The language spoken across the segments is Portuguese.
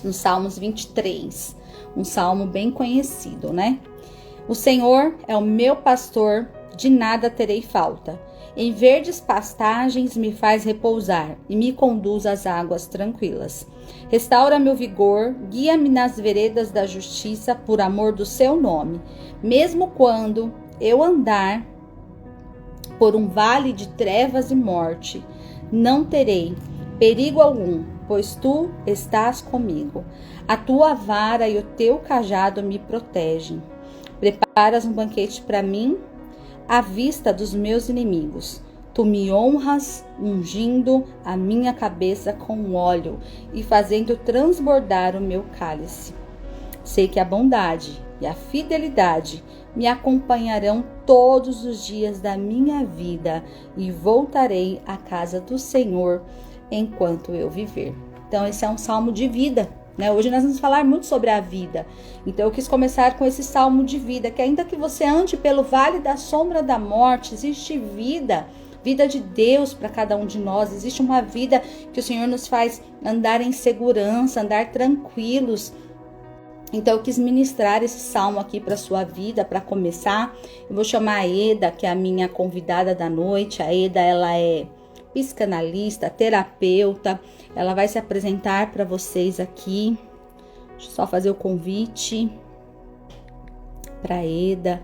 no Salmos 23, um salmo bem conhecido, né? O Senhor é o meu pastor, de nada terei falta. Em verdes pastagens me faz repousar e me conduz às águas tranquilas. Restaura meu vigor, guia-me nas veredas da justiça por amor do seu nome. Mesmo quando eu andar por um vale de trevas e morte, não terei perigo algum, pois tu estás comigo. A tua vara e o teu cajado me protegem. Preparas um banquete para mim à vista dos meus inimigos. Tu me honras, ungindo a minha cabeça com óleo e fazendo transbordar o meu cálice. Sei que a bondade e a fidelidade me acompanharão todos os dias da minha vida e voltarei à casa do Senhor enquanto eu viver. Então, esse é um salmo de vida, né? Hoje nós vamos falar muito sobre a vida. Então, eu quis começar com esse salmo de vida, que ainda que você ande pelo vale da sombra da morte, existe vida de Deus para cada um de nós. Existe uma vida que o Senhor nos faz andar em segurança, andar tranquilos. Então, eu quis ministrar esse salmo aqui para a sua vida, para começar. Eu vou chamar a Eda, que é a minha convidada da noite. A Eda, ela é psicanalista, terapeuta. Ela vai se apresentar para vocês aqui. Deixa eu só fazer o convite para a Eda.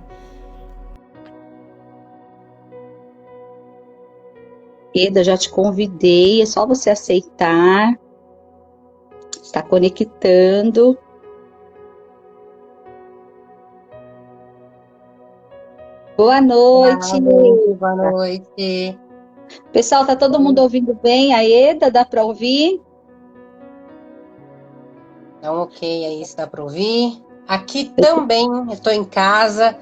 Eda, já te convidei, é só você aceitar. Está conectando. Boa noite. Boa noite. Pessoal, tá todo mundo ouvindo bem? A Eda, dá para ouvir? Então, ok, aí está para ouvir. Aqui também, eu estou em casa,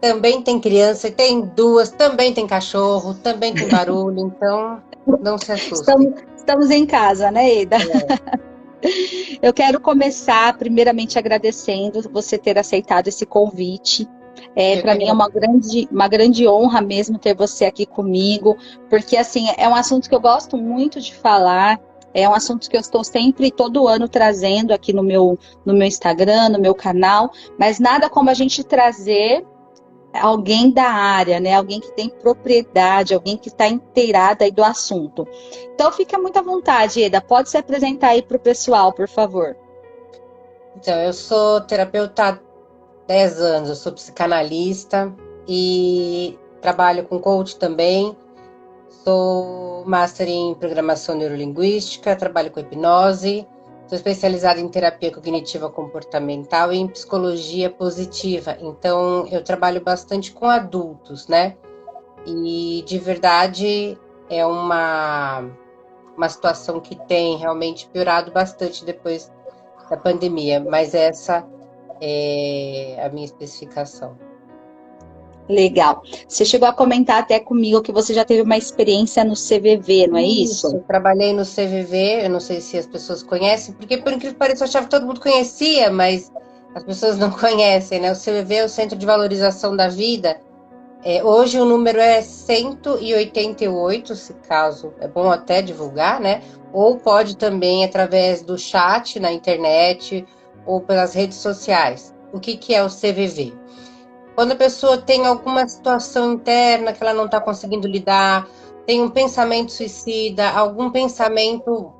também tem criança, tem duas, também tem cachorro, também tem barulho, então não se assustem. Estamos em casa, né, Eda? Eu quero começar primeiramente agradecendo você ter aceitado esse convite. Para mim é uma grande honra mesmo ter você aqui comigo, porque assim, é um assunto que eu gosto muito de falar, é um assunto que eu estou sempre, todo ano, trazendo aqui no meu Instagram, no meu canal, mas nada como a gente trazer alguém da área, né? Alguém que tem propriedade, alguém que está inteirado aí do assunto. Então fica muito à vontade, Eda, pode se apresentar aí para o pessoal, por favor. Então, eu sou terapeuta há 10 anos, eu sou psicanalista e trabalho com coach também. Sou master em programação neurolinguística, trabalho com hipnose, sou especializada em terapia cognitiva comportamental e em psicologia positiva. Então, eu trabalho bastante com adultos, né? E, de verdade, é uma situação que tem realmente piorado bastante depois da pandemia, mas essa é a minha especificação. Legal. Você chegou a comentar até comigo que você já teve uma experiência no CVV, não é isso? Eu trabalhei no CVV, eu não sei se as pessoas conhecem, porque por incrível que pareça eu achava que todo mundo conhecia, mas as pessoas não conhecem, né? O CVV é o Centro de Valorização da Vida. Hoje o número é 188, se caso é bom até divulgar, né? Ou pode também através do chat na internet ou pelas redes sociais. O que é o CVV? Quando a pessoa tem alguma situação interna que ela não está conseguindo lidar, tem um pensamento suicida, algum pensamento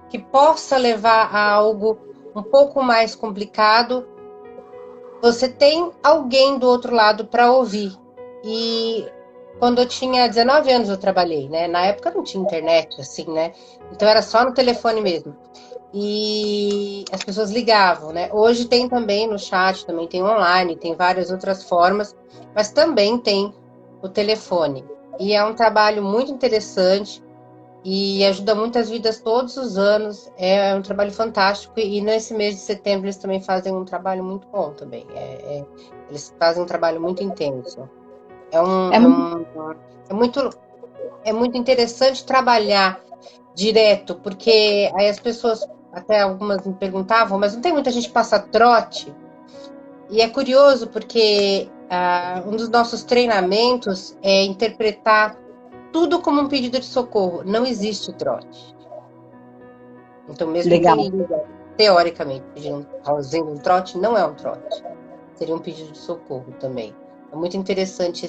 que possa levar a algo um pouco mais complicado, você tem alguém do outro lado para ouvir. E quando eu tinha 19 anos eu trabalhei, né? Na época não tinha internet, assim, né? Então era só no telefone mesmo. E as pessoas ligavam, né? Hoje tem também no chat, também tem online, tem várias outras formas, mas também tem o telefone. E é um trabalho muito interessante e ajuda muitas vidas todos os anos. É um trabalho fantástico e nesse mês de setembro eles também fazem um trabalho muito bom também. Eles fazem um trabalho muito intenso. É muito interessante trabalhar direto, porque aí as pessoas, até algumas me perguntavam, mas não tem muita gente que passa trote? E é curioso porque um dos nossos treinamentos é interpretar tudo como um pedido de socorro. Não existe trote. Então, mesmo Legal. quem liga teoricamente, fazendo um trote, não é um trote. Seria um pedido de socorro também. É muito interessante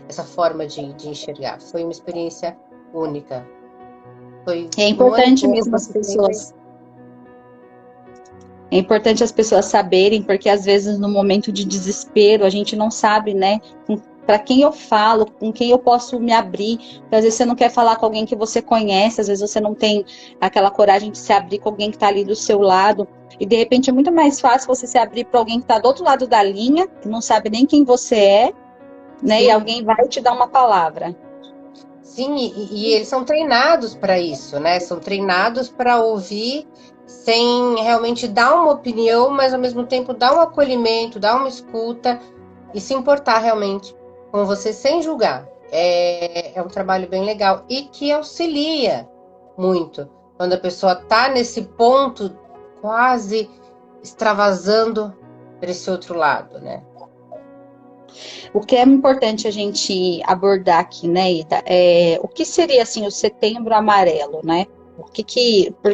essa forma de enxergar. Foi uma experiência única. Foi É um ano e importante pouco mesmo que eu as fiquei. pessoas. É importante as pessoas saberem, porque às vezes no momento de desespero a gente não sabe, né, para quem eu falo, com quem eu posso me abrir. Porque às vezes você não quer falar com alguém que você conhece, às vezes você não tem aquela coragem de se abrir com alguém que está ali do seu lado. E de repente é muito mais fácil você se abrir para alguém que está do outro lado da linha, que não sabe nem quem você é, né, Sim. e alguém vai te dar uma palavra. Sim, e eles são treinados para isso, né? São treinados para ouvir sem realmente dar uma opinião, mas ao mesmo tempo dar um acolhimento, dar uma escuta e se importar realmente com você sem julgar. É um trabalho bem legal e que auxilia muito quando a pessoa está nesse ponto quase extravasando para esse outro lado, né? O que é importante a gente abordar aqui, né, Ida, o que seria assim o Setembro Amarelo, né? Por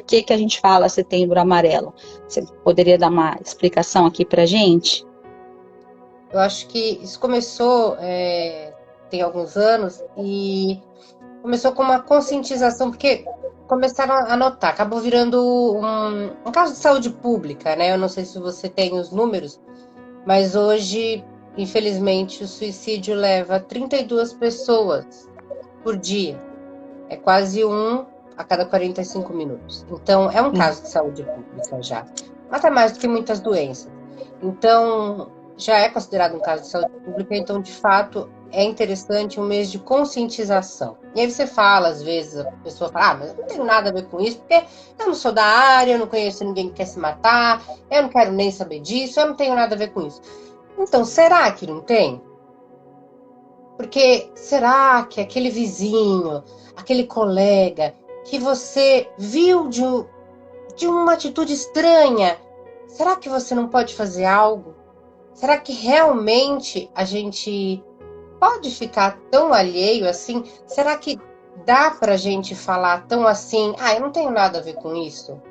que a gente fala Setembro Amarelo? Você poderia dar uma explicação aqui pra gente? Eu acho que isso começou tem alguns anos e começou com uma conscientização, porque começaram a notar, acabou virando um caso de saúde pública, né? Eu não sei se você tem os números, mas hoje, infelizmente, o suicídio leva 32 pessoas por dia. É quase um a cada 45 minutos. Então, é um caso de saúde pública já. Até mais do que muitas doenças. Então, já é considerado um caso de saúde pública, então, de fato, é interessante um mês de conscientização. E aí você fala, às vezes, a pessoa fala, mas eu não tenho nada a ver com isso, porque eu não sou da área, eu não conheço ninguém que quer se matar, eu não quero nem saber disso, eu não tenho nada a ver com isso. Então, será que não tem? Porque será que aquele vizinho, aquele colega que você viu de uma atitude estranha, será que você não pode fazer algo? Será que realmente a gente pode ficar tão alheio assim? Será que dá pra gente falar tão assim? Ah, eu não tenho nada a ver com isso.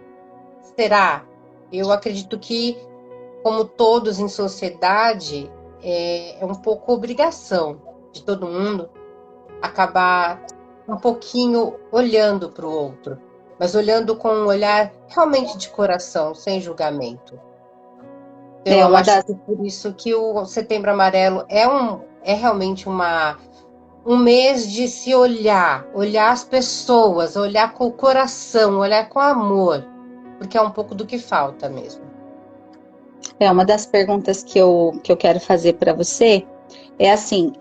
Será? Eu acredito que, como todos em sociedade, é um pouco obrigação de todo mundo acabar um pouquinho olhando para o outro, mas olhando com um olhar realmente de coração, sem julgamento. Então, eu acho que por isso que o Setembro Amarelo é realmente um mês de se olhar as pessoas, olhar com o coração, olhar com amor, porque é um pouco do que falta mesmo. Uma das perguntas que eu quero fazer para você é assim,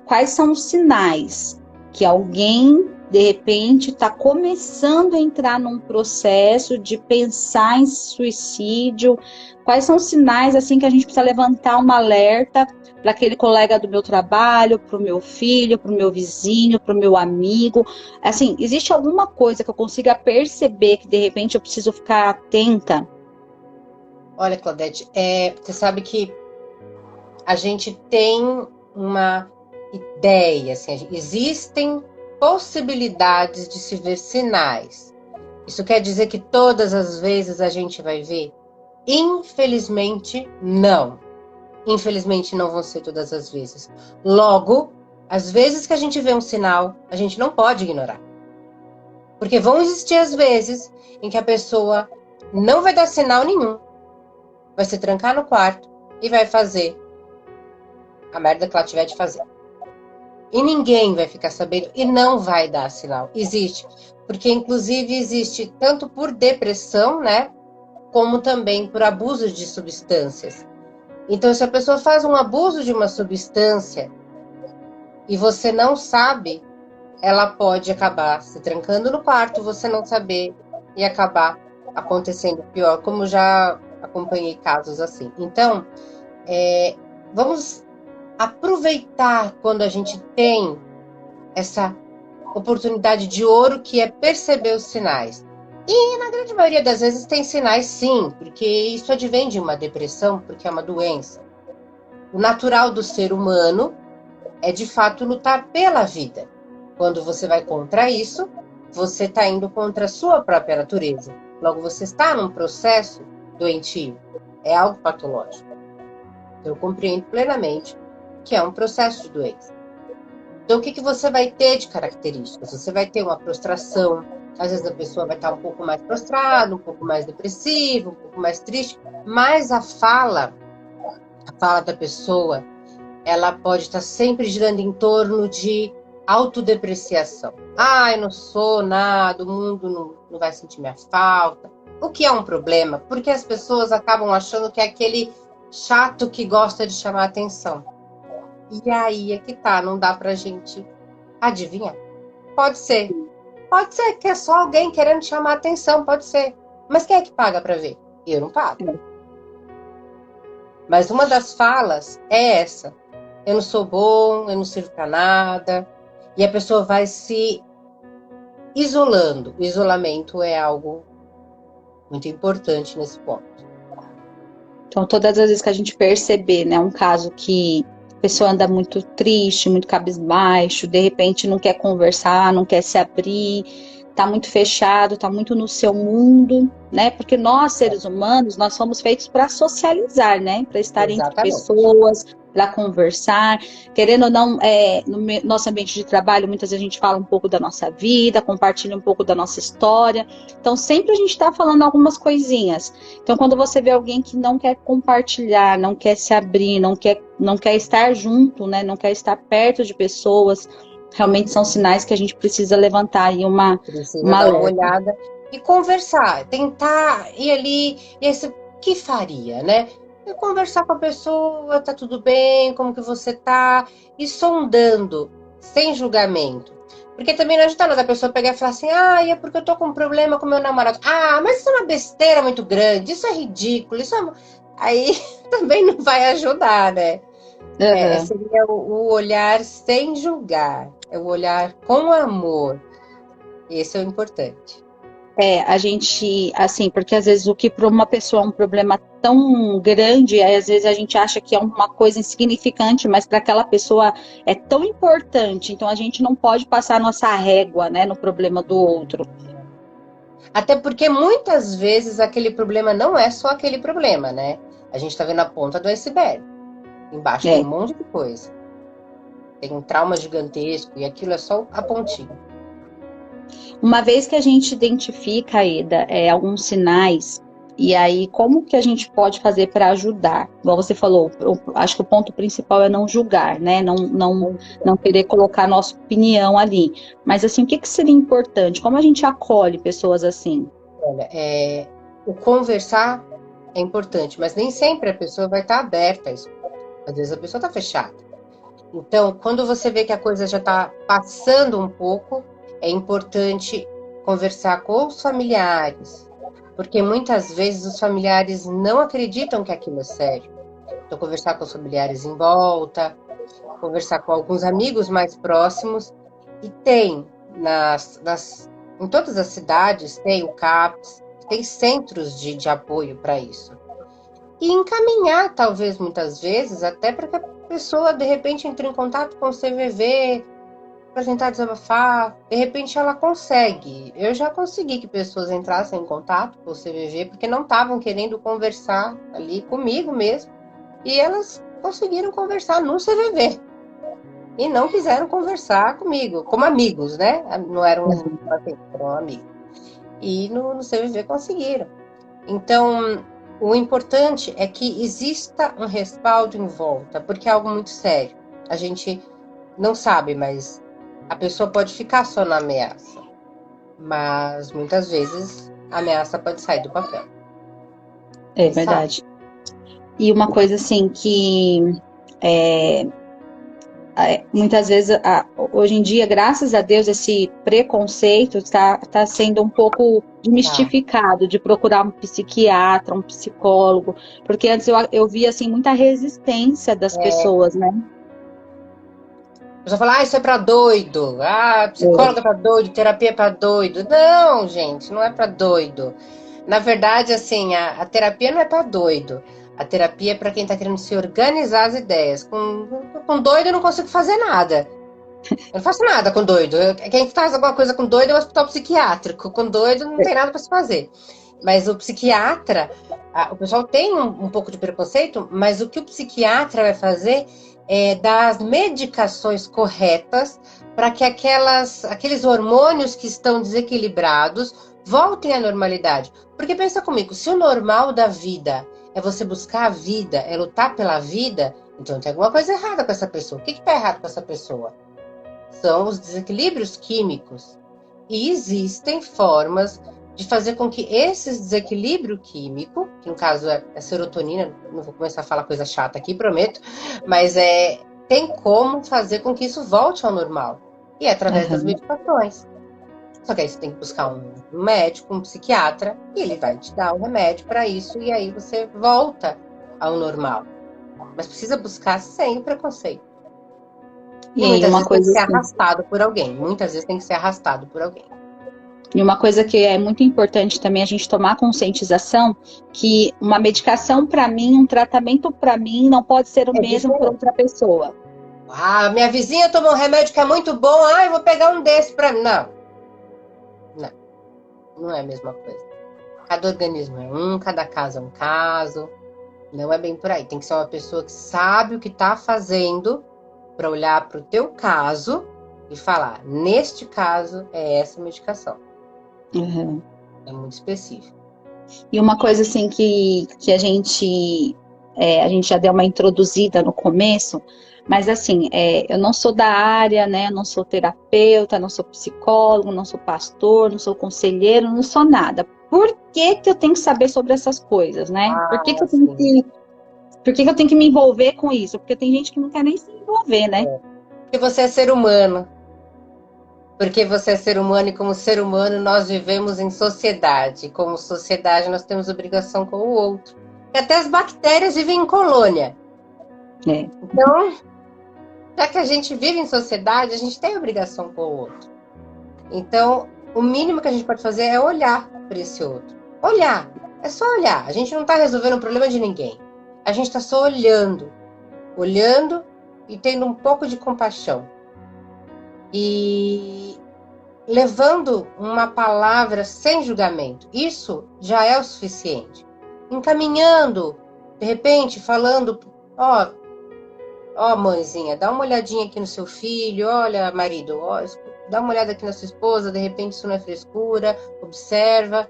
quais são os sinais que alguém, de repente, está começando a entrar num processo de pensar em suicídio? Quais são os sinais assim que a gente precisa levantar um alerta para aquele colega do meu trabalho, para o meu filho, para o meu vizinho, para o meu amigo? Assim, existe alguma coisa que eu consiga perceber que de repente eu preciso ficar atenta? Olha, Claudete, você sabe que a gente tem uma ideia, assim, existem possibilidades de se ver sinais. Isso quer dizer que todas as vezes a gente vai ver? Infelizmente, não. Infelizmente, não vão ser todas as vezes. Logo, às vezes que a gente vê um sinal, a gente não pode ignorar. Porque vão existir as vezes em que a pessoa não vai dar sinal nenhum, vai se trancar no quarto e vai fazer a merda que ela tiver de fazer. E ninguém vai ficar sabendo e não vai dar sinal. Existe. Porque, inclusive, existe tanto por depressão, né? Como também por abuso de substâncias. Então, se a pessoa faz um abuso de uma substância e você não sabe, ela pode acabar se trancando no quarto, você não saber, e acabar acontecendo pior, como já acompanhei casos assim. Então, vamos aproveitar quando a gente tem essa oportunidade de ouro, que é perceber os sinais. E na grande maioria das vezes tem sinais sim, porque isso advém de uma depressão, porque é uma doença. O natural do ser humano é de fato lutar pela vida. Quando você vai contra isso, você está indo contra a sua própria natureza, Logo, você está num processo doentio. É algo patológico. Eu compreendo plenamente que é um processo de doença. Então, o que você vai ter de características? Você vai ter uma prostração. Às vezes a pessoa vai estar um pouco mais prostrada, um pouco mais depressiva, um pouco mais triste. Mas a fala da pessoa, ela pode estar sempre girando em torno de autodepreciação. Eu não sou nada, o mundo não vai sentir minha falta. O que é um problema? Porque as pessoas acabam achando que é aquele chato que gosta de chamar atenção. E aí é que tá, não dá pra gente adivinhar. Pode ser que é só alguém querendo chamar atenção, pode ser. Mas quem é que paga pra ver? Eu não pago. Mas uma das falas é essa. Eu não sou bom, eu não sirvo pra nada. E a pessoa vai se isolando. O isolamento é algo muito importante nesse ponto. Então, todas as vezes que a gente perceber, né, um caso que a pessoa anda muito triste, muito cabisbaixo, de repente não quer conversar, não quer se abrir, tá muito fechado, tá muito no seu mundo, né? Porque nós, seres humanos, nós somos feitos para socializar, né? Para estar entre pessoas, para conversar. Querendo ou não, no nosso ambiente de trabalho, muitas vezes a gente fala um pouco da nossa vida, compartilha um pouco da nossa história. Então, sempre a gente está falando algumas coisinhas. Então, quando você vê alguém que não quer compartilhar, não quer se abrir, não quer estar junto, né? Não quer estar perto de pessoas, realmente são sinais que a gente precisa levantar aí uma dar uma olhada e conversar, tentar ir ali, e aí, o que faria, né? E conversar com a pessoa, tá tudo bem, como que você tá, e sondando, sem julgamento. Porque também não ajuda nada a pessoa pegar e falar assim, é porque eu tô com um problema com meu namorado. Mas isso é uma besteira muito grande, isso é ridículo, isso é... Aí também não vai ajudar, né? Seria o olhar sem julgar, é o olhar com amor. Esse é o importante. A gente, assim, porque às vezes o que para uma pessoa é um problema tão grande, às vezes a gente acha que é uma coisa insignificante, mas para aquela pessoa é tão importante. Então a gente não pode passar nossa régua, né, no problema do outro. Até porque muitas vezes aquele problema não é só aquele problema, né? A gente está vendo a ponta do iceberg. Embaixo tem um monte de coisa. Tem um trauma gigantesco e aquilo é só a pontinha. Uma vez que a gente identifica, Eda, alguns sinais, e aí como que a gente pode fazer para ajudar? Igual você falou, eu acho que o ponto principal é não julgar, né? Não querer colocar a nossa opinião ali. Mas assim, o que seria importante? Como a gente acolhe pessoas assim? Olha, o conversar é importante, mas nem sempre a pessoa vai estar aberta a isso. Às vezes a pessoa está fechada. Então, quando você vê que a coisa já está passando um pouco, é importante conversar com os familiares, porque muitas vezes os familiares não acreditam que aquilo é sério. Então, conversar com os familiares em volta, conversar com alguns amigos mais próximos, e tem em todas as cidades, tem o CAPS, tem centros de apoio para isso. E encaminhar, talvez, muitas vezes, até para que a pessoa, de repente, entre em contato com o CVV, para tentar desabafar. De repente, ela consegue. Eu já consegui que pessoas entrassem em contato com o CVV, porque não estavam querendo conversar ali comigo mesmo. E elas conseguiram conversar no CVV. E não quiseram conversar comigo, como amigos, né? Não eram pacientes, eram amigos. E no CVV conseguiram. Então, o importante é que exista um respaldo em volta, porque é algo muito sério. A gente não sabe, mas a pessoa pode ficar só na ameaça. Mas muitas vezes a ameaça pode sair do papel. É verdade. E uma coisa assim que muitas vezes, hoje em dia, graças a Deus, esse preconceito está sendo um pouco desmistificado, de procurar um psiquiatra, um psicólogo, porque antes eu via assim, muita resistência das pessoas, né? A pessoa fala, isso é pra doido, psicóloga é pra doido, terapia é pra doido. Não, gente, não é pra doido. Na verdade, assim, a terapia não é pra doido. A terapia é para quem está querendo se organizar as ideias. Com doido eu não consigo fazer nada. Eu não faço nada com doido. Quem faz alguma coisa com doido é o hospital psiquiátrico. Com doido não tem nada para se fazer. Mas o psiquiatra, o pessoal tem um pouco de preconceito, mas o que o psiquiatra vai fazer é dar as medicações corretas para que aqueles hormônios que estão desequilibrados voltem à normalidade. Porque pensa comigo, se o normal da vida é você buscar a vida, é lutar pela vida, então tem alguma coisa errada com essa pessoa. O que está errado com essa pessoa? São os desequilíbrios químicos. E existem formas de fazer com que esse desequilíbrio químico, que no caso é a serotonina, não vou começar a falar coisa chata aqui, prometo, mas tem como fazer com que isso volte ao normal. E é através das medicações. Só que aí você tem que buscar um médico, um psiquiatra, e ele vai te dar um remédio para isso, e aí você volta ao normal. Mas precisa buscar sem preconceito. E muitas vezes tem que ser arrastado por alguém. Muitas vezes tem que ser arrastado por alguém. E uma coisa que é muito importante também a gente tomar conscientização, que uma medicação para mim, um tratamento para mim, não pode ser o mesmo para outra pessoa. Ah, minha vizinha tomou um remédio que é muito bom, eu vou pegar um desse para mim. Não é a mesma coisa. Cada organismo é cada caso é um caso. Não é bem por aí. Tem que ser uma pessoa que sabe o que está fazendo para olhar para o teu caso e falar, neste caso é essa medicação. É muito específico. E uma coisa assim que a gente já deu uma introduzida no começo, mas assim, eu não sou da área, né? Eu não sou terapeuta, não sou psicólogo, não sou pastor, não sou conselheiro, não sou nada. Por que eu tenho que saber sobre essas coisas, né? Por que eu tenho que me envolver com isso? Porque tem gente que não quer nem se envolver, né? Porque você é ser humano. Porque você é ser humano e como ser humano nós vivemos em sociedade. Como sociedade nós temos obrigação com o outro. E até as bactérias vivem em colônia. Então, já que a gente vive em sociedade, a gente tem obrigação com o outro. Então, o mínimo que a gente pode fazer é olhar para esse outro. Olhar. É só olhar. A gente não está resolvendo o problema de ninguém. A gente está só olhando. Olhando e tendo um pouco de compaixão. E levando uma palavra sem julgamento. Isso já é o suficiente. Encaminhando, de repente, falando, mãezinha, dá uma olhadinha aqui no seu filho, olha, marido, dá uma olhada aqui na sua esposa, de repente isso não é frescura, observa.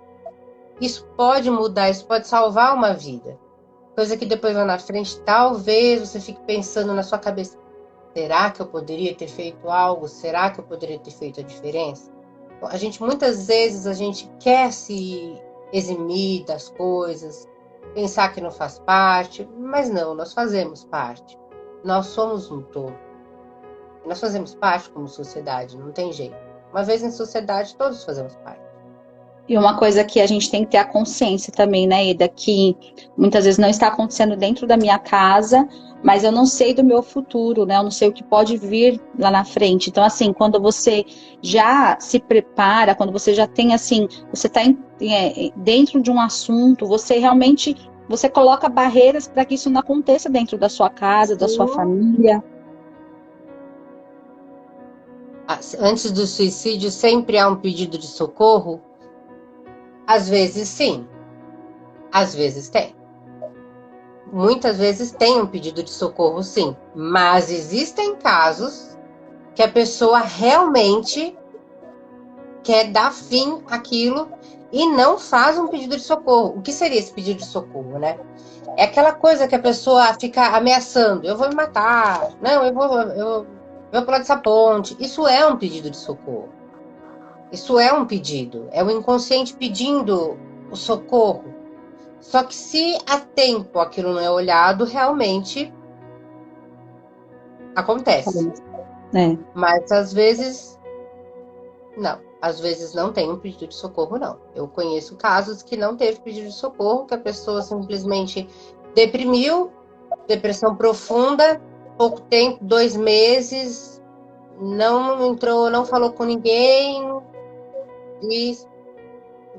Isso pode mudar, isso pode salvar uma vida. Coisa que depois lá na frente, talvez você fique pensando na sua cabeça, será que eu poderia ter feito algo? Será que eu poderia ter feito a diferença? Muitas vezes a gente quer se eximir das coisas, pensar que não faz parte, mas não, nós fazemos parte. Nós somos um todo. Nós fazemos parte como sociedade, não tem jeito. Uma vez em sociedade, todos fazemos parte. E uma coisa que a gente tem que ter a consciência também, né, Ida, que muitas vezes não está acontecendo dentro da minha casa, mas eu não sei do meu futuro, né, eu não sei o que pode vir lá na frente. Então, assim, quando você já se prepara, quando você já tem, assim, você está dentro de um assunto, você realmente, você coloca barreiras para que isso não aconteça dentro da sua casa, da sua família. Antes do suicídio, sempre há um pedido de socorro? Às vezes sim, às vezes tem. Muitas vezes tem um pedido de socorro sim, mas existem casos que a pessoa realmente quer dar fim àquilo e não faz um pedido de socorro. O que seria esse pedido de socorro, né? É aquela coisa que a pessoa fica ameaçando, eu vou me matar, não, eu vou pular dessa ponte. Isso é um pedido de socorro. Isso é um pedido, é o inconsciente pedindo o socorro. Só que se a tempo aquilo não é olhado, realmente acontece. Mas às vezes não tem um pedido de socorro, não. Eu conheço casos que não teve pedido de socorro, que a pessoa simplesmente deprimiu, depressão profunda, pouco tempo, 2 meses, não entrou, não falou com ninguém, e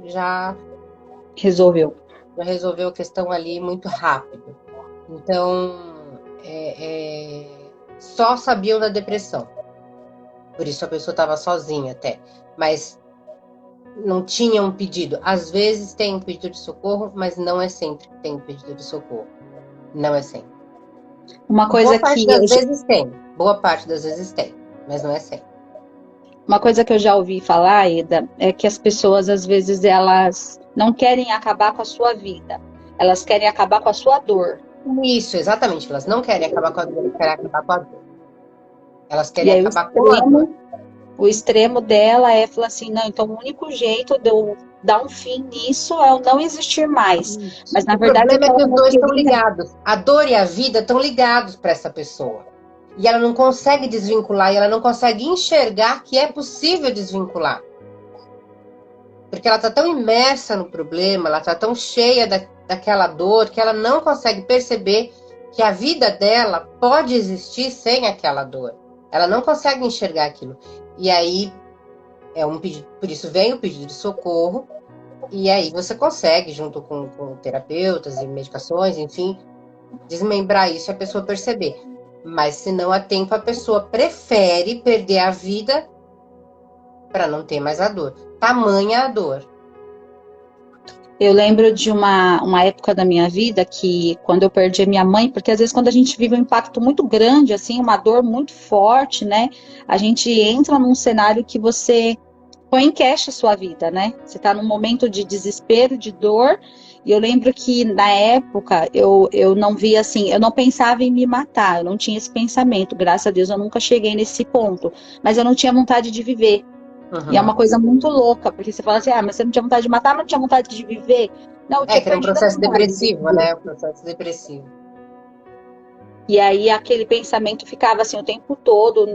já resolveu a questão ali muito rápido. Então, só sabiam da depressão. Por isso a pessoa estava sozinha até. Mas não tinha um pedido. Às vezes tem um pedido de socorro, mas não é sempre que tem um pedido de socorro. Não é sempre. Uma coisa Boa parte que das vezes tem. Boa parte das vezes tem, mas não é sempre. Uma coisa que eu já ouvi falar, Eda, é que as pessoas, às vezes, elas não querem acabar com a sua vida. Elas querem acabar com a sua dor. Isso, exatamente. Elas não querem acabar com a dor, elas querem acabar com a dor. Elas E querem aí acabar com a dor. o extremo dela é falar assim, não, então o único jeito de eu dar um fim nisso é eu não existir mais. Mas, na O verdade, o problema que é ela que os não dois estão queria... ligados. A dor e a vida estão ligados para essa pessoa. E ela não consegue desvincular, e ela não consegue enxergar que é possível desvincular. Porque ela está tão imersa no problema, ela está tão cheia daquela dor, que ela não consegue perceber que a vida dela pode existir sem aquela dor. Ela não consegue enxergar aquilo. E aí, é um pedido, por isso vem o pedido de socorro, e aí você consegue, junto com terapeutas e medicações, enfim, desmembrar isso e a pessoa perceber. Mas se não há tempo, a pessoa prefere perder a vida para não ter mais a dor. Tamanha a dor. Eu lembro de uma época da minha vida que, quando eu perdi a minha mãe, porque às vezes quando a gente vive um impacto muito grande, assim, uma dor muito forte, né? A gente entra num cenário que você põe em queixa a sua vida, né? Você está num momento de desespero, de dor. E eu lembro que na época eu não via assim, eu não pensava em me matar, eu não tinha esse pensamento. Graças a Deus eu nunca cheguei nesse ponto. Mas eu não tinha vontade de viver. E é uma coisa muito louca, porque você fala assim, ah, mas você não tinha vontade de matar, mas não tinha vontade de viver. Não, eu É tinha que era um perdido a processo vontade de depressivo, viver. né? Um processo depressivo. E aí aquele pensamento ficava assim o tempo todo,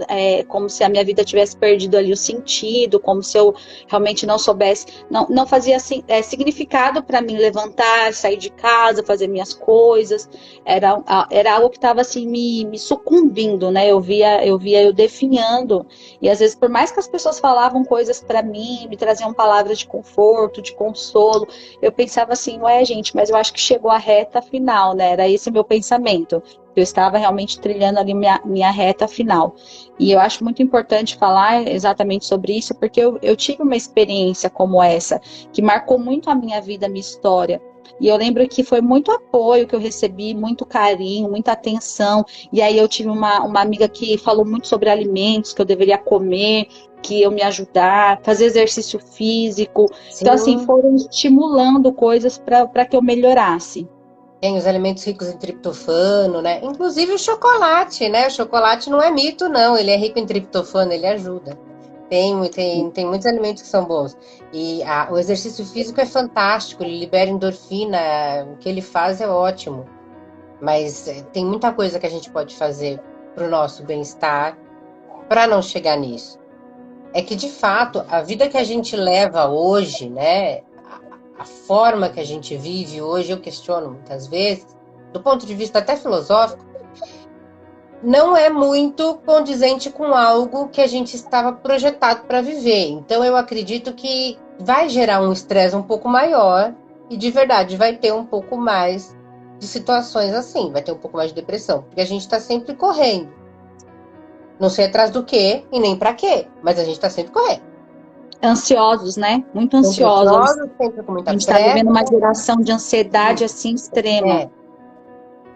como se a minha vida tivesse perdido ali o sentido, como se eu realmente não soubesse, não fazia assim, significado para mim levantar, sair de casa, fazer minhas coisas. Era algo que estava assim me sucumbindo, né? Eu via eu definhando. E às vezes, por mais que as pessoas falavam coisas para mim, me traziam palavras de conforto, de consolo, eu pensava assim, ué, gente, mas eu acho que chegou a reta final, né? Era esse o meu pensamento. Eu estava realmente trilhando ali minha reta final. E eu acho muito importante falar exatamente sobre isso, porque eu tive uma experiência como essa, que marcou muito a minha vida, a minha história. E eu lembro que foi muito apoio que eu recebi, muito carinho, muita atenção. E aí eu tive uma amiga que falou muito sobre alimentos que eu deveria comer, que eu me ajudar, fazer exercício físico. Então, assim, Sim, foram estimulando coisas para que eu melhorasse. tem os alimentos ricos em triptofano, né? Inclusive o chocolate, né? O chocolate não é mito, não. Ele é rico em triptofano, ele ajuda. Tem muitos alimentos que são bons. E o exercício físico é fantástico, ele libera endorfina, o que ele faz é ótimo. Mas tem muita coisa que a gente pode fazer para o nosso bem-estar para não chegar nisso. É que, de fato, a vida que a gente leva hoje, né? A forma que a gente vive hoje, eu questiono muitas vezes, do ponto de vista até filosófico, não é muito condizente com algo que a gente estava projetado para viver. Então, eu acredito que vai gerar um estresse um pouco maior e, de verdade, vai ter um pouco mais de situações assim, vai ter um pouco mais de depressão, porque a gente está sempre correndo. Não sei atrás do quê e nem para quê, mas a gente está sempre correndo. Ansiosos, né? Muito Sempre ansiosos. ansiosos, sempre com A muita gente está pressa. vivendo uma geração de ansiedade assim extrema. É,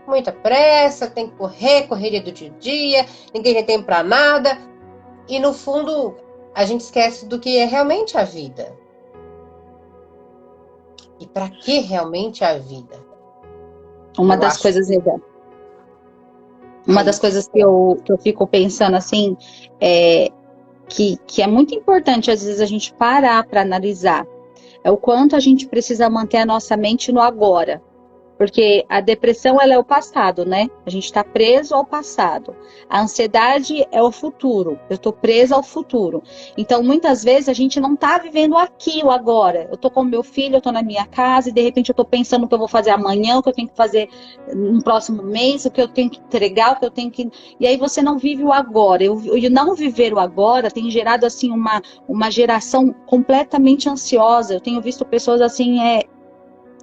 muita pressa, tem que correr, correria do dia a dia, ninguém tem tempo para nada. E no fundo, a gente esquece do que é realmente a vida. E para que realmente a vida? Uma Eu das acho coisas, que uma aí das coisas que eu fico pensando assim, é que é muito importante às vezes a gente parar para analisar, é o quanto a gente precisa manter a nossa mente no agora. Porque a depressão, ela é o passado, né? A gente está preso ao passado. A ansiedade é o futuro. Eu estou presa ao futuro. Então, muitas vezes, a gente não está vivendo aqui, o agora. Eu estou com meu filho, eu estou na minha casa, e de repente eu estou pensando o que eu vou fazer amanhã, o que eu tenho que fazer no próximo mês, o que eu tenho que entregar, o que eu tenho que... E aí você não vive o agora. E não viver o agora tem gerado, assim, uma geração completamente ansiosa. Eu tenho visto pessoas, assim,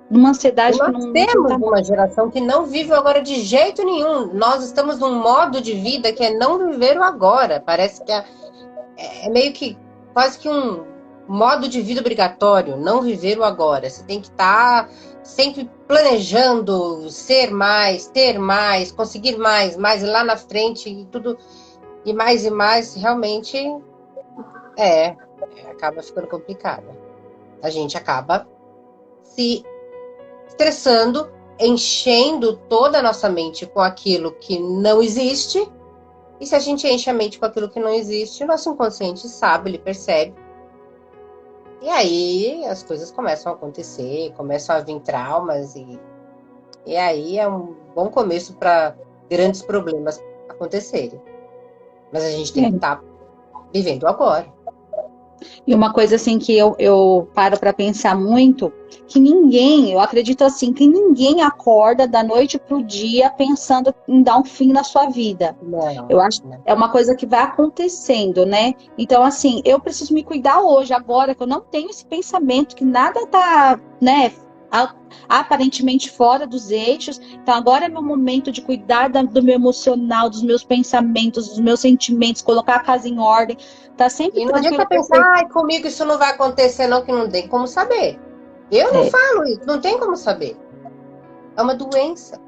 numa e ansiedade que nós não tem temos tamanho. uma geração que não vive o agora de jeito nenhum. Nós estamos num modo de vida que é não viver o agora. Parece que é meio que quase que um modo de vida obrigatório, não viver o agora. Você tem que estar sempre planejando ser mais, ter mais, conseguir mais, mais lá na frente e tudo, e mais, realmente acaba ficando complicado. A gente acaba se estressando, enchendo toda a nossa mente com aquilo que não existe. E se a gente enche a mente com aquilo que não existe, o nosso inconsciente sabe, ele percebe. E aí as coisas começam a acontecer, começam a vir traumas, e aí é um bom começo para grandes problemas acontecerem. Mas a gente tem que estar vivendo agora. E uma coisa assim que eu paro para pensar muito, que ninguém, eu acredito assim, que ninguém acorda da noite pro dia pensando em dar um fim na sua vida. Não, Eu acho que é uma coisa que vai acontecendo, né? Então, assim, eu preciso me cuidar hoje, agora, que eu não tenho esse pensamento, que nada tá, né, aparentemente fora dos eixos. Então, agora é meu momento de cuidar do meu emocional, dos meus pensamentos, dos meus sentimentos, colocar a casa em ordem. Tá sempre e não tranquilo. adianta pensar, ai, comigo isso não vai acontecer, não, que não tem como saber. Eu não falo isso, não tem como saber. É uma doença.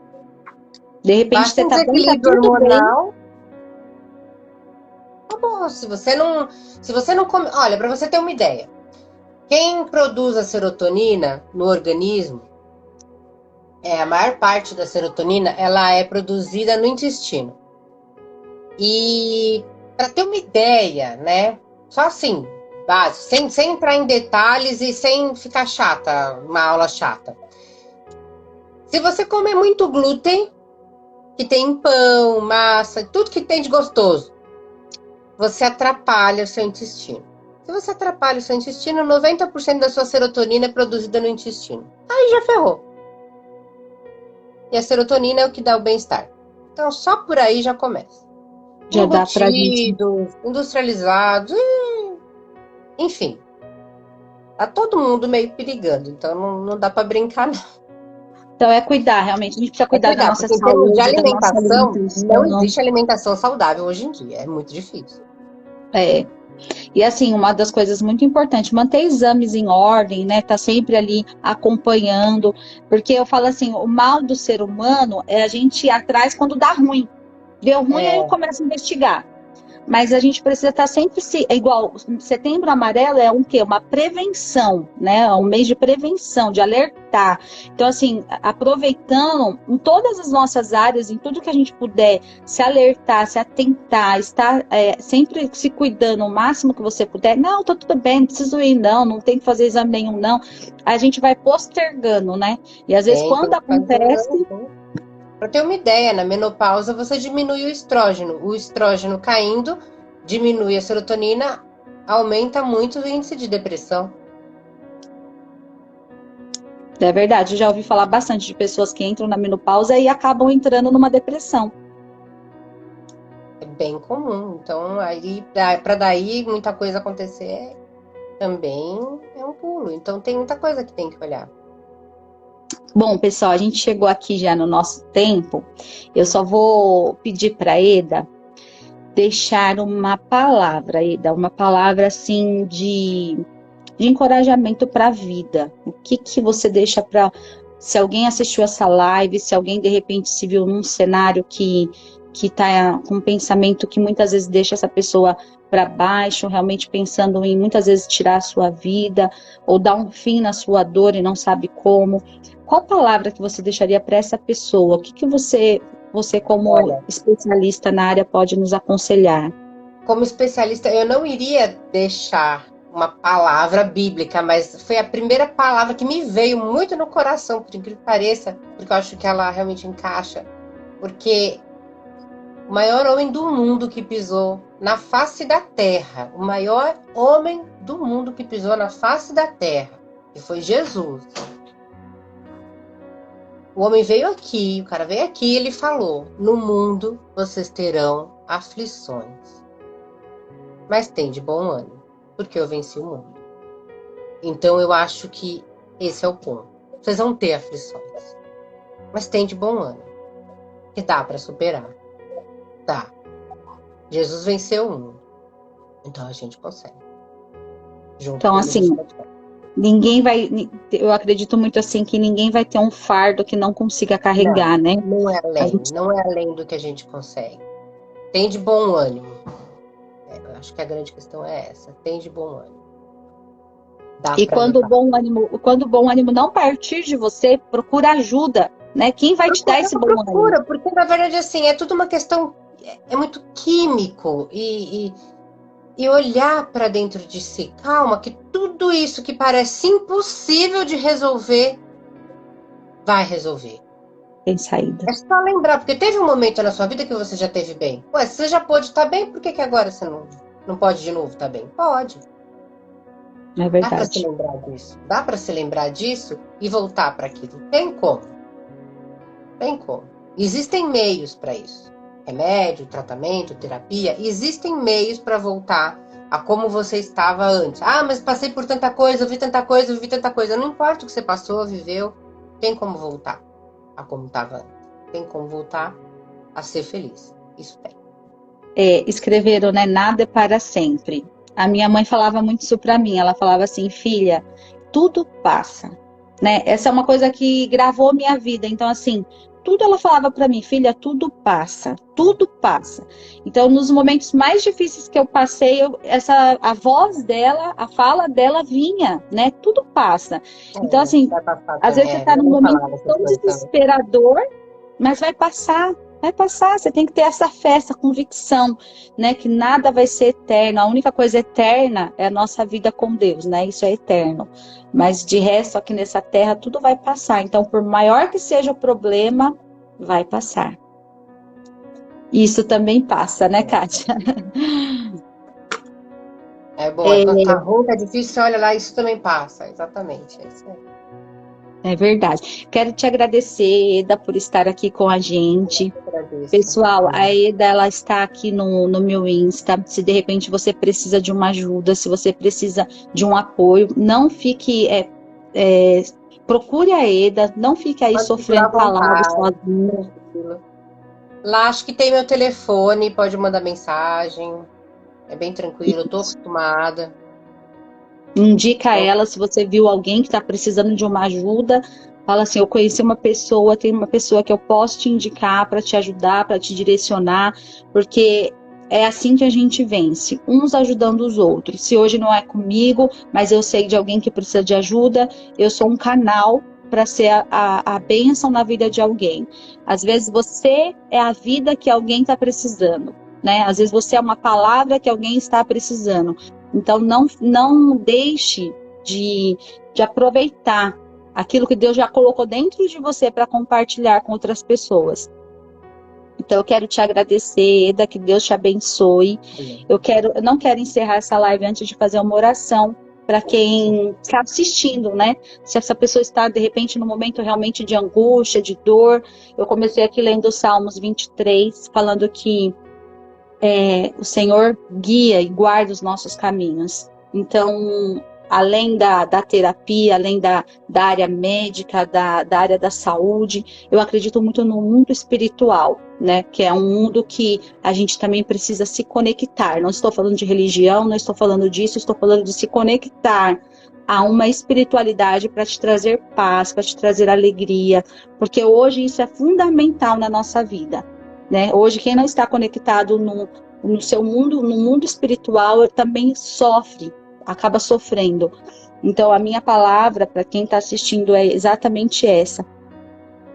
De repente Basta você um tá bem, tá desequilíbrio tudo bem. hormonal. Tá bom, se você não come, olha, para você ter uma ideia, quem produz a serotonina no organismo, a maior parte da serotonina, ela é produzida no intestino. E para ter uma ideia, né? Só assim, básico, sem entrar em detalhes e sem ficar chata, uma aula chata. Se você comer muito glúten, que tem em pão, massa, tudo que tem de gostoso, você atrapalha o seu intestino. Se você atrapalha o seu intestino, 90% da sua serotonina é produzida no intestino. Aí já ferrou. E a serotonina é o que dá o bem-estar. Então, só por aí já começa. Já dá pra gente. Embutidos, industrializados, enfim. Tá todo mundo meio perigando, então não dá para brincar, não. Então é cuidar, realmente. A gente precisa cuidar da nossa Porque em termos de saúde, da nossa alimentação, não alimentação. existe alimentação saudável hoje em dia. É muito difícil. É. E assim, uma das coisas muito importantes, manter exames em ordem, né? Tá sempre ali acompanhando, porque eu falo assim, o mal do ser humano é a gente ir atrás quando dá ruim. Deu ruim, aí eu começo a investigar. Mas a gente precisa estar sempre é igual, Setembro Amarelo é um quê? Uma prevenção, né? É um mês de prevenção, de alertar. Então, assim, aproveitando em todas as nossas áreas, em tudo que a gente puder, se alertar, se atentar, estar sempre se cuidando o máximo que você puder. Não, tá tudo bem, não preciso ir, não tem que fazer exame nenhum, não. A gente vai postergando, né? E às vezes quando acontece. Para ter uma ideia, na menopausa você diminui o estrógeno. O estrógeno caindo, diminui a serotonina, aumenta muito o índice de depressão. É verdade, eu já ouvi falar bastante de pessoas que entram na menopausa e acabam entrando numa depressão. É bem comum. Então, aí, para daí muita coisa acontecer, também é um pulo. Então, tem muita coisa que tem que olhar. Bom, pessoal, a gente chegou aqui já no nosso tempo. Eu só vou pedir para Eda deixar uma palavra, Eda, uma palavra assim de encorajamento para a vida. O que você deixa para, se alguém assistiu essa live, se alguém de repente se viu num cenário que está com um pensamento que muitas vezes deixa essa pessoa para baixo, realmente pensando em muitas vezes tirar a sua vida ou dar um fim na sua dor e não sabe como. Qual palavra que você deixaria para essa pessoa? O que você como especialista na área pode nos aconselhar? Como especialista, eu não iria deixar uma palavra bíblica, mas foi a primeira palavra que me veio muito no coração, por incrível que pareça, porque eu acho que ela realmente encaixa. Porque o maior homem do mundo que pisou na face da terra, o maior homem do mundo que pisou na face da terra, que foi Jesus. O homem veio aqui, o cara veio aqui e ele falou: no mundo vocês terão aflições, mas tem de bom ânimo, porque eu venci o mundo. Então eu acho que esse é o ponto. Vocês vão ter aflições, mas tem de bom ânimo, que dá para superar. Dá. Jesus venceu o mundo, então a gente consegue. junto Então, com ele. assim, ninguém vai, eu acredito muito assim que ninguém vai ter um fardo que não consiga Não, carregar, né? não é A além, gente, não é além do que a gente consegue. Tem de bom ânimo. Eu acho que a grande questão é essa. Tem de bom ânimo. Dá e para levar. quando o bom ânimo não partir de você, procura ajuda, né? Quem vai te dar esse bom ânimo? Procura, porque na verdade assim, é tudo uma questão, é muito químico e olhar para dentro de si. Calma, que tudo isso que parece impossível de resolver, vai resolver. Tem saída. É só lembrar, porque teve um momento na sua vida que você já teve bem. Ué, você já pôde estar bem, por que agora você não pode de novo estar bem? Pode. É Dá para se verdade. lembrar disso. Dá para se lembrar disso e voltar para aquilo. Tem como. Tem como. Existem meios para isso. Remédio, tratamento, terapia. Existem meios para voltar a como você estava antes. Ah, mas passei por tanta coisa, eu vi tanta coisa, eu vivi tanta coisa. Não importa o que você passou, viveu. Tem como voltar a como estava antes. Tem como voltar a ser feliz. Isso tem. Escreveram, né? Nada é para sempre. A minha mãe falava muito isso para mim. Ela falava assim, filha, tudo passa, né? Essa é uma coisa que gravou minha vida. Então, assim, tudo ela falava para mim, filha, tudo passa, tudo passa. Então, nos momentos mais difíceis que eu passei, a voz dela, a fala dela vinha, né? Tudo passa. Então, assim, Vai passar às vezes também. você está Minha num mãe momento falava essas tão coisas também. desesperador, mas vai passar. Vai passar, você tem que ter essa fé, essa convicção, né, que nada vai ser eterno. A única coisa eterna é a nossa vida com Deus, né? Isso é eterno. Mas de resto, aqui nessa terra, tudo vai passar. Então, por maior que seja o problema, vai passar. Isso também passa, né, Kátia? É bom, tá ruim, tá difícil, você olha lá, isso também passa. Exatamente, é isso aí. É verdade. Quero te agradecer, Eda, por estar aqui com a gente. Eu agradeço. Pessoal, a Eda, ela está aqui no meu Insta. Se de repente você precisa de uma ajuda, se você precisa de um apoio, não fique, procure a Eda, não fique aí Pode procurar sofrendo à palavras vontade. sozinho. Lá acho que tem meu telefone, pode mandar mensagem. É bem tranquilo, eu tô acostumada. Indica a Então, ela, se você viu alguém que está precisando de uma ajuda, fala assim, eu conheci uma pessoa, tem uma pessoa que eu posso te indicar para te ajudar, para te direcionar, porque é assim que a gente vence, uns ajudando os outros. Se hoje não é comigo, mas eu sei de alguém que precisa de ajuda, eu sou um canal para ser a bênção na vida de alguém. Às vezes você é a vida que alguém está precisando, né? Às vezes você é uma palavra que alguém está precisando. Então, não deixe de aproveitar aquilo que Deus já colocou dentro de você para compartilhar com outras pessoas. Então, eu quero te agradecer, Eda, que Deus te abençoe. Eu não quero encerrar essa live antes de fazer uma oração para quem está assistindo, né? Se essa pessoa está, de repente, num momento realmente de angústia, de dor. Eu comecei aqui lendo os Salmos 23, falando que o Senhor guia e guarda os nossos caminhos. Então, além da terapia, além da área médica, da área da saúde, eu acredito muito no mundo espiritual, né? Que é um mundo que a gente também precisa se conectar. Não estou falando de religião, não estou falando disso, estou falando de se conectar a uma espiritualidade para te trazer paz, para te trazer alegria, porque hoje isso é fundamental na nossa vida. Né? Hoje, quem não está conectado no seu mundo, no mundo espiritual, também sofre, acaba sofrendo. Então, a minha palavra para quem está assistindo é exatamente essa.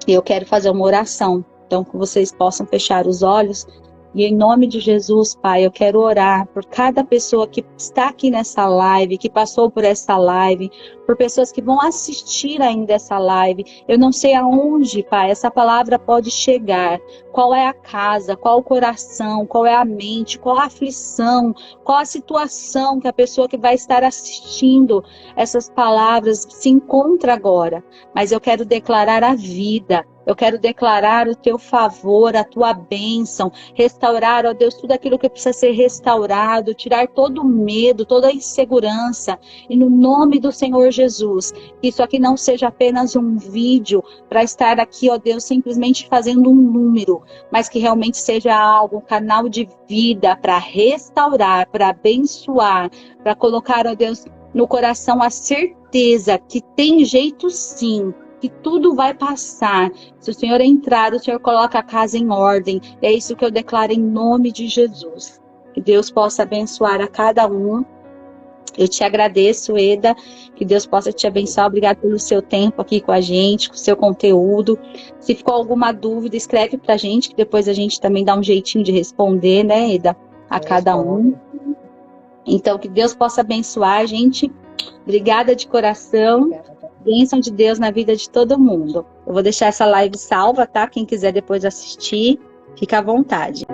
Eu quero fazer uma oração, então que vocês possam fechar os olhos. E em nome de Jesus, Pai, eu quero orar por cada pessoa que está aqui nessa live, que passou por essa live, por pessoas que vão assistir ainda essa live. Eu não sei aonde, Pai, essa palavra pode chegar. Qual é a casa, qual o coração, qual é a mente, qual a aflição, qual a situação que a pessoa que vai estar assistindo essas palavras se encontra agora. Mas eu quero declarar a vida. Eu quero declarar o teu favor, a tua bênção, restaurar, ó Deus, tudo aquilo que precisa ser restaurado, tirar todo o medo, toda a insegurança. E no nome do Senhor Jesus, que isso aqui não seja apenas um vídeo para estar aqui, ó Deus, simplesmente fazendo um número, mas que realmente seja algo, um canal de vida para restaurar, para abençoar, para colocar, ó Deus, no coração a certeza que tem jeito sim, que tudo vai passar. Se o Senhor entrar, o Senhor coloca a casa em ordem. É isso que eu declaro em nome de Jesus. Que Deus possa abençoar a cada um. Eu te agradeço, Eda, que Deus possa te abençoar. Obrigado pelo seu tempo aqui com a gente, com o seu conteúdo. Se ficou alguma dúvida, escreve pra gente, que depois a gente também dá um jeitinho de responder, né, Eda, a cada um. Então, que Deus possa abençoar a gente. Obrigada de coração. Bênção de Deus na vida de todo mundo. Eu vou deixar essa live salva, tá? Quem quiser depois assistir, fica à vontade.